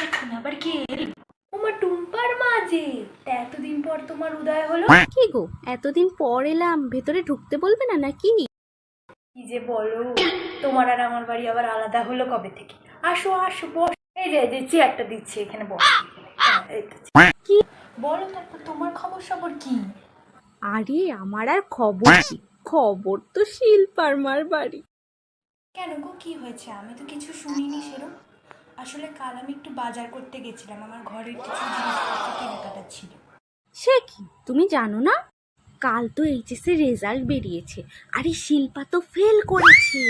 এখন আবার কে এলি? তোমার টুম্পার মা যে, তা এতদিন পর তোমার উদয় হলো। কি গো, এতদিন পর এলাম, ভেতরে ঢুকতে বলবে না নাকি? কি যে বলো, তোমার আর আমার বাড়ি আবার আলাদা হলো কবে থেকে? আসো আসো বস। এই যে চেয়ারটা দিচ্ছি, এখানে বস। এই তো chair। কি? বলো তারপর তোমার খবর সবর কি? আরে আমার আর খবর কি? খবর তো শিল্পার মার বাড়ি। কেন গো, কি হয়েছে? আমি তো কিছু শুনিনি সেরকম। আসলে কাল আমি একটু বাজার করতে গেছিলাম, আমার ঘরের কিছু জিনিসপত্র কেনাকাটা ছিল। সে কি, তুমি জানো না? কাল তো এইচএসসি রেজাল্ট বেরিয়েছে। আরে শিল্পা তো ফেল করেছে।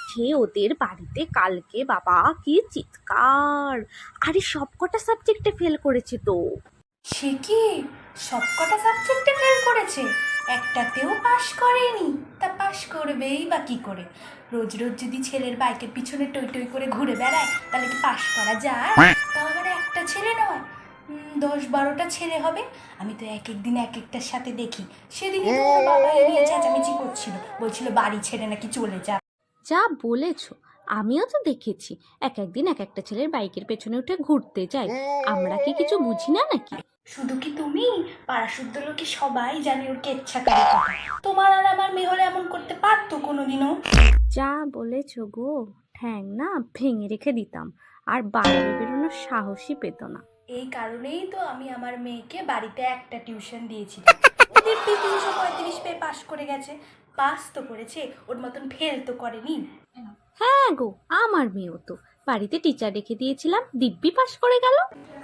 সে ওদের বাড়িতে কালকে বাবা কি চিৎকার! আরে সবকটা সাবজেক্টে ফেল করেছে তো। সে কি, সবকটা সাবজেক্টে ফেল করেছে? একটাতেও পাশ করেনি? তা পাশ করবেই বা কি করে? রোজ রোজ যদি ছেলের বাইকের পিছনে টই টই করে ঘুরে বেড়ায়, তাহলে কি পাশ করা যায়? তাও আবার একটা ছেলে নয়, 10-12টা ছেলে হবে। আমি তো এক একদিন এক একটার সাথে দেখি। সেদিনই তো ওর বাবা এই নিয়ে চেঁচামেচি করছিল, বলছিল বাড়ি ছেড়ে নাকি চলে যা। যা বলেছ, আমিও তো দেখেছি। এক একদিন এক একটা ছেলের বাইকের পেছনে উঠে ঘুরতে যায়। আমরা কি কিছু বুঝি না নাকি? শুধু কি তুমি, পাড়া শুদ্ধ লোকে সবাই জানে ওর কেচ্ছা করে কথা। তোমার আর আমার মেয়ে হলে এমন করতে পারতো কোনোদিনও? যা বলেছ গো, ঠ্যাং না ভেঙে রেখে দিতাম, আর বাইরে বেরোনোর সাহসই পেত না। এই কারণেই তো আমি আমার মেয়েকে বাড়িতে একটা টিউশন দিয়েছিলাম। ও দিব্যি 335 পেয়ে পাশ করে গেছে। পাস তো করেছে, ওর মতন ফেল তো করেনি। হ্যাঁ গো, আমার মেয়েও তো বাড়িতে টিচার রেখে দিয়েছিলাম, দিব্যি পাশ করে গেল।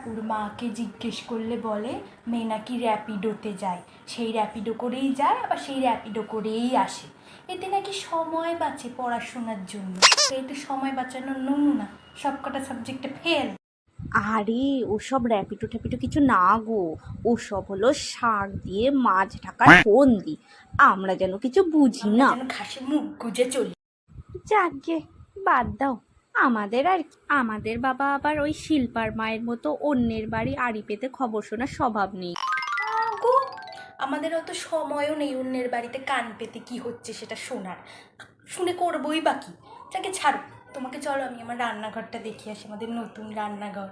ওর মাকে জিজ্ঞেস করলে বলে মেয়ে নাকি র্যাপিডোতে যায়, সেই র্যাপিডো করেই যায়, আবার সেই র্যাপিডো করেই আসে। এতে নাকি সময় বাঁচে পড়াশোনার জন্য। তো এটা সময় বাঁচানোর নমুনা, সবকটা সাবজেক্টে ফেল। আরে ওসব র্যাপিডো ট্যাপিডো কিছু না গো, ওসব হলো শাক দিয়ে মাছ ঢাকার ফন্দি। আমরা যেন কিছু বুঝি আমরা না। যেন ঘাসে মুখ গুজে চলি। যাকে বাদ দাও। আমাদের আর কি? আমাদের বাবা আবার ওই শিল্পার মায়ের মতো অন্যের বাড়ি আড়ি পেতে খবর শোনার স্বভাব নেই। গো, আমাদের অত সময়ও নেই অন্যের বাড়িতে কান পেতে কি হচ্ছে সেটা শোনার। শুনে করবোই বাকি। যাকে ছাড়ো, তোমাকে চলো আমি আমার রান্নাঘরটা দেখে আসি, আমাদের নতুন রান্নাঘর।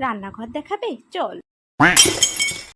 রান্নাঘর দেখাবে? চল।